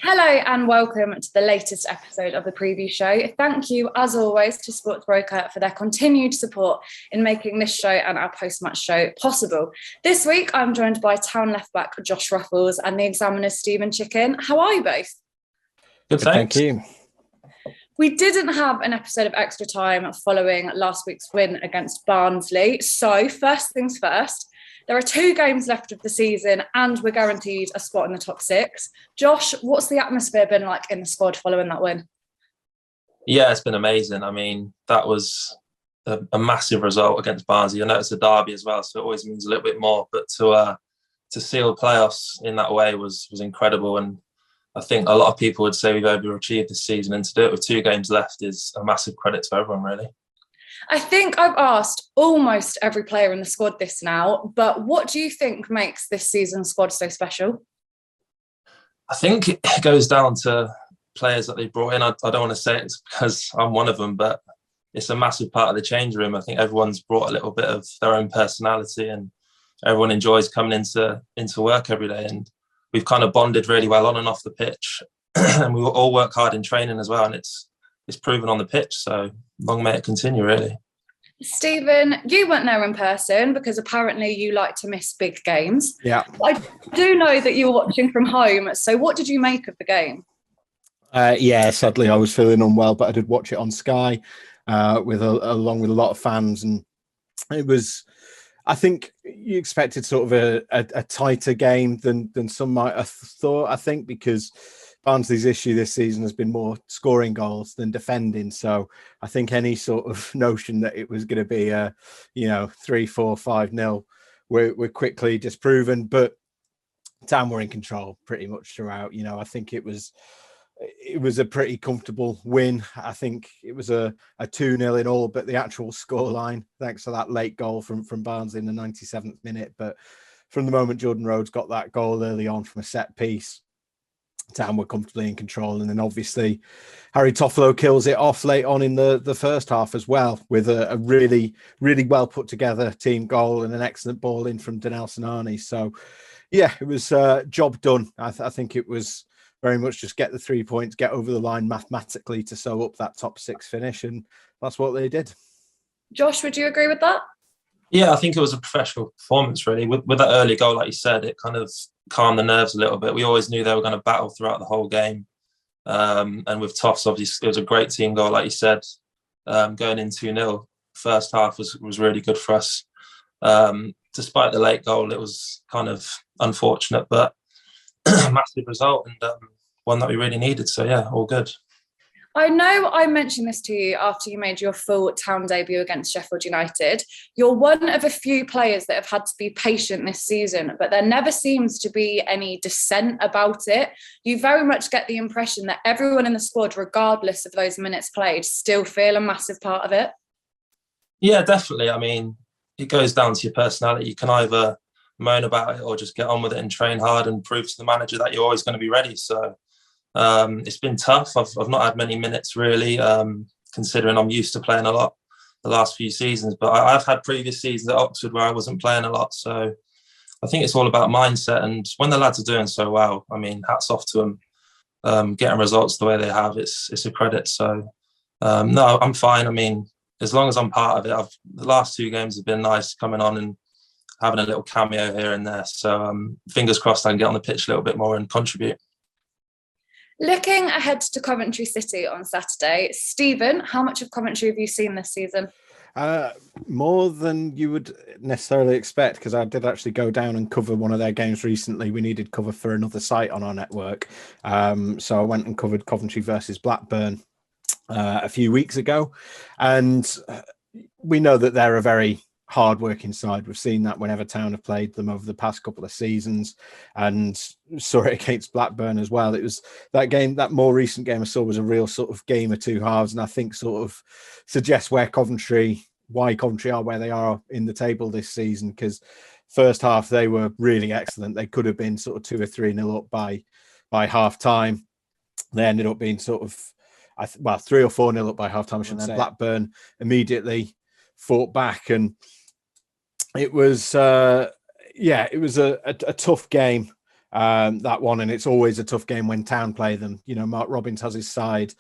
Hello and welcome to the latest episode of the preview show. Thank you, as always, to Sportsbroker for their continued support in making this show and our post-match show possible. This week, I'm joined by Town left-back Josh Ruffels and the Examiner's Stephen Chicken. How are you both? Good, Thank you. We didn't have an episode of Extra Time following last week's win against Barnsley. So first things first, there are 2 games left of the season and we're guaranteed a spot in the top 6. Josh, what's the atmosphere been like in the squad following that win? Yeah, it's been amazing. I mean, that was a massive result against Barnsley. I know it's a derby as well, so it always means a little bit more. But to seal playoffs in that way was incredible. And I think a lot of people would say we've overachieved this season. And to do it with 2 games left is a massive credit to everyone, really. I think I've asked almost every player in the squad this now, but what do you think makes this season's squad so special? I think it goes down to players that they brought in. I don't want to say it's because I'm one of them, but it's a massive part of the change room. I think everyone's brought a little bit of their own personality and everyone enjoys coming into work every day. And we've kind of bonded really well on and off the pitch. And we all work hard in training as well. And it's proven on the pitch. So long may it continue, really. Stephen, you weren't there in person because apparently you like to miss big games. Yeah. I do know that you were watching from home. So what did you make of the game? Sadly, I was feeling unwell, but I did watch it on Sky along with a lot of fans. And it was, I think you expected sort of a tighter game than some might have thought, I think, because Barnsley's issue this season has been more scoring goals than defending. So I think any sort of notion that it was going to be 3-4, 5-0 were quickly disproven. But Town were in control pretty much throughout. I think it was a pretty comfortable win. I think it was a 2-0 in all, but the actual scoreline, thanks to that late goal from Barnsley in the 97th minute. But from the moment Jordan Rhodes got that goal early on from a set piece, Town were comfortably in control. And then obviously Harry Toffolo kills it off late on in the first half as well with a really, really well put together team goal and an excellent ball in from Danel Sinani. So yeah, it was job done. I think it was very much just get the 3 points, get over the line mathematically to sew up that top 6 finish. And that's what they did. Josh, would you agree with that? Yeah, I think it was a professional performance, really. With that early goal, like you said, it kind of calmed the nerves a little bit. We always knew they were going to battle throughout the whole game. And with Toffs, obviously, it was a great team goal, like you said. Going in 2-0, first half was really good for us. Despite the late goal, it was kind of unfortunate, but a massive result and one that we really needed. So, yeah, all good. I know I mentioned this to you after you made your full Town debut against Sheffield United. You're one of a few players that have had to be patient this season, but there never seems to be any dissent about it. You very much get the impression that everyone in the squad, regardless of those minutes played, still feel a massive part of it. Yeah, definitely. I mean, it goes down to your personality. You can either moan about it or just get on with it and train hard and prove to the manager that you're always going to be ready. So it's been tough. I've not had many minutes really, considering I'm used to playing a lot the last few seasons. But I've had previous seasons at Oxford where I wasn't playing a lot. So I think it's all about mindset. And when the lads are doing so well, I mean, hats off to them. Getting results the way they have, it's a credit. So no, I'm fine. I mean, as long as I'm part of it, the last 2 games have been nice coming on and having a little cameo here and there. So fingers crossed I can get on the pitch a little bit more and contribute. Looking ahead to Coventry City on Saturday, Stephen, how much of Coventry have you seen this season? More than you would necessarily expect, because I did actually go down and cover one of their games recently. We needed cover for another site on our network. So I went and covered Coventry versus Blackburn a few weeks ago. And we know that they're a very hard-working side. We've seen that whenever Town have played them over the past couple of seasons, and saw it against Blackburn as well. It was that game, that more recent game I saw was a real sort of game of 2 halves, and I think sort of suggests why Coventry are where they are in the table this season, because first half they were really excellent. They could have been sort of 2 or 3-0 up by half time. They ended up being sort of 3 or 4-0 up by half time, I should say. Blackburn immediately fought back, and it was a tough game that one, and it's always a tough game when Town play them. You know, Mark Robbins has his side.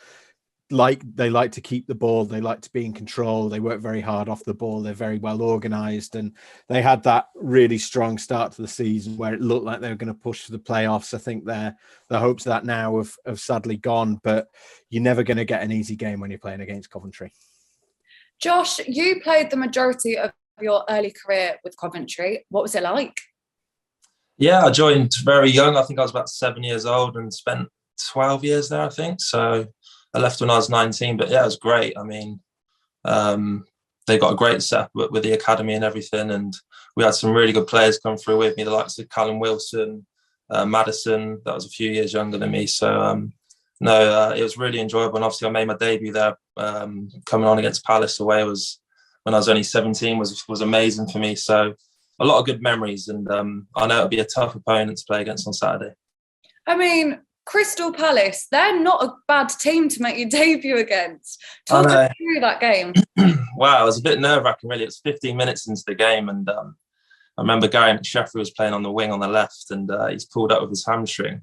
They like to keep the ball. They like to be in control. They work very hard off the ball. They're very well organised, and they had that really strong start to the season where it looked like they were going to push for the playoffs. I think the hopes of that now have sadly gone, but you're never going to get an easy game when you're playing against Coventry. Josh, you played the majority of your early career with Coventry. What was it like? Yeah, I joined very young. I think I was about 7 years old and spent 12 years there, I think. So I left when I was 19, but yeah, it was great. I mean, they got a great setup with the academy and everything, and we had some really good players come through with me, the likes of Callum Wilson, Madison, that was a few years younger than me. So it was really enjoyable. And obviously I made my debut there, coming on against Palace away when I was only 17 was amazing for me. So a lot of good memories, and I know it'll be a tough opponent to play against on Saturday. I mean, Crystal Palace, they're not a bad team to make your debut against. Talk us through that game. Wow, it was a bit nerve-wracking, really. It was 15 minutes into the game, and I remember Gary McSheffrey was playing on the wing on the left, and he's pulled up with his hamstring.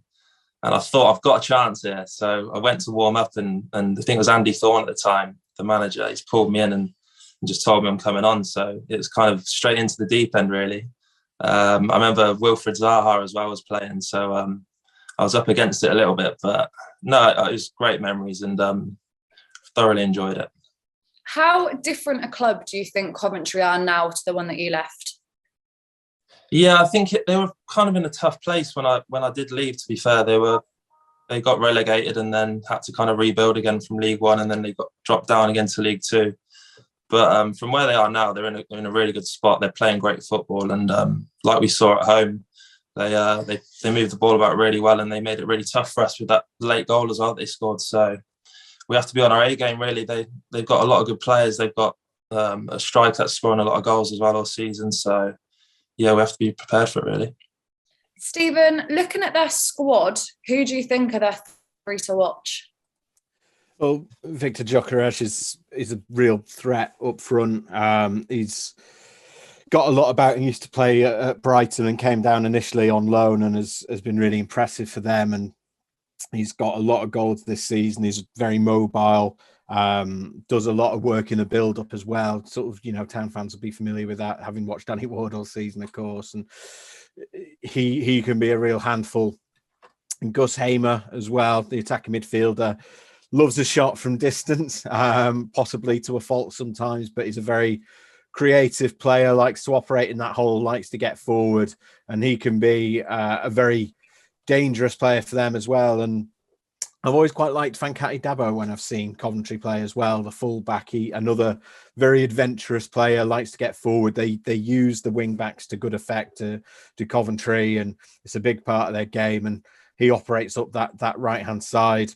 And I thought, I've got a chance here. So I went to warm up, and I think it was Andy Thorne at the time, the manager. He's pulled me in and just told me I'm coming on. So it was kind of straight into the deep end, really. I remember Wilfred Zaha as well was playing. So I was up against it a little bit, but no, it was great memories, and thoroughly enjoyed it. How different a club do you think Coventry are now to the one that you left? Yeah, I think they were kind of in a tough place when I did leave. To be fair, they got relegated and then had to kind of rebuild again from League One, and then they got dropped down again to League Two. But from where they are now, they're in a really good spot. They're playing great football, and like we saw at home, they moved the ball about really well, and they made it really tough for us with that late goal as well that they scored. So we have to be on our A game, really. They've got a lot of good players. They've got a striker that's scoring a lot of goals as well all season. So yeah, we have to be prepared for it, really. Stephen, looking at their squad, who do you think are their three to watch? Well, Victor Gyökeres is a real threat up front. He's got a lot about him. Used to play at Brighton and came down initially on loan, and has been really impressive for them. And he's got a lot of goals this season. He's very mobile. Does a lot of work in the build-up as well. Sort of, you know, Town fans will be familiar with that, having watched Danny Ward all season, of course. And he can be a real handful. And Gus Hamer as well, the attacking midfielder, loves a shot from distance, possibly to a fault sometimes, but he's a very creative player, likes to operate in that hole, likes to get forward, and he can be a very dangerous player for them as well. And I've always quite liked Fankati Dabo when I've seen Coventry play as well, the full-back. Another very adventurous player, likes to get forward. They use the wing-backs to good effect to Coventry, and it's a big part of their game, and he operates up that right-hand side.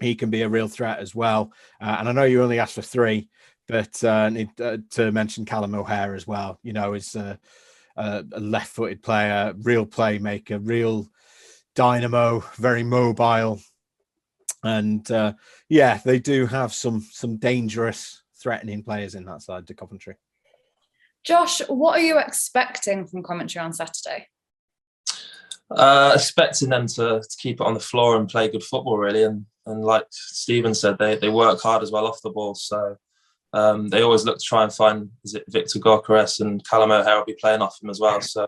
He can be a real threat as well. And I know you only asked for three, but need to mention Callum O'Hare as well. You know, he's a left-footed player, real playmaker, real dynamo, very mobile. And they do have some dangerous, threatening players in that side to Coventry. Josh, what are you expecting from Coventry on Saturday? Expecting them to keep it on the floor and play good football, really. And like Stephen said, they work hard as well off the ball. So they always look to try and find, Victor Gyökeres, and Callum O'Hare will be playing off him as well. So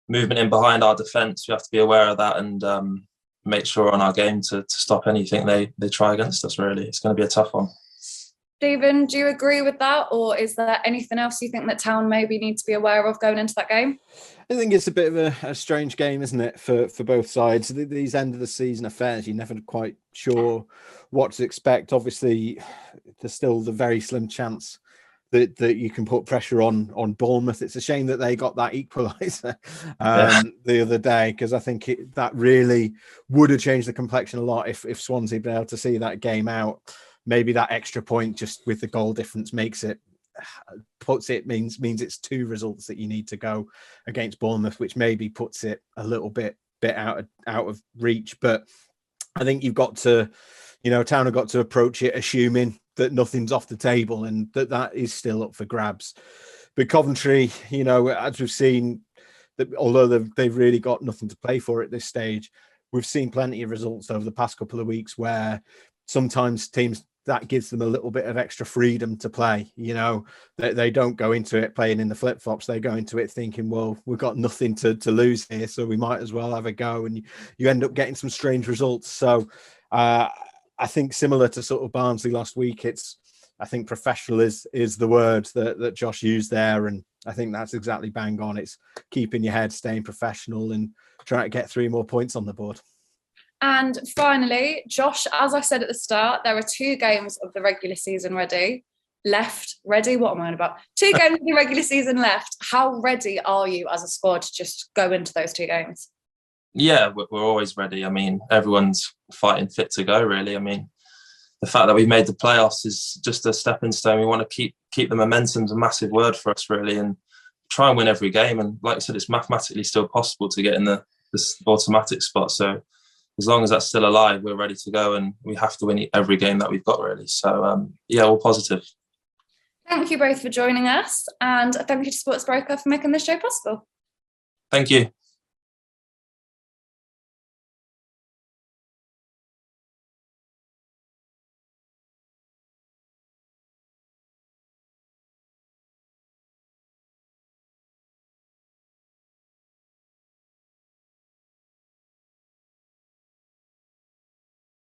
movement in behind our defence, we have to be aware of that and make sure on our game to stop anything they try against us, really. It's going to be a tough one. Stephen, do you agree with that? Or is there anything else you think that Town maybe need to be aware of going into that game? I think it's a bit of a strange game, isn't it, for both sides? These end of the season affairs, you're never quite sure what to expect. Obviously, there's still the very slim chance that you can put pressure on Bournemouth. It's a shame that they got that equaliser the other day, because I think that really would have changed the complexion a lot if Swansea had been able to see that game out. Maybe that extra point just with the goal difference means it's two results that you need to go against Bournemouth, which maybe puts it a little bit out of reach. But I think you've got to, Town have got to approach it assuming that nothing's off the table and that is still up for grabs. But Coventry, as we've seen, that although they've really got nothing to play for at this stage, we've seen plenty of results over the past couple of weeks where sometimes teams, that gives them a little bit of extra freedom to play. You know, they don't go into it playing in the flip-flops. They go into it thinking, well, we've got nothing to lose here, so we might as well have a go. And you end up getting some strange results. So I think similar to sort of Barnsley last week, I think professional is the word that Josh used there. And I think that's exactly bang on. It's keeping your head, staying professional and trying to get 3 more points on the board. And finally, Josh, as I said at the start, there are 2 games of the regular season left. Ready? What am I on about? 2 games of the regular season left. How ready are you as a squad to just go into those 2 games? Yeah, we're always ready. I mean, everyone's fighting fit to go, really. I mean, the fact that we've made the playoffs is just a stepping stone. We want to keep the momentum's a massive word for us, really, and try and win every game. And like I said, it's mathematically still possible to get in this automatic spot. So as long as that's still alive, we're ready to go, and we have to win every game that we've got, really. So, yeah, all positive. Thank you both for joining us, and thank you to Sports Broker for making this show possible. Thank you.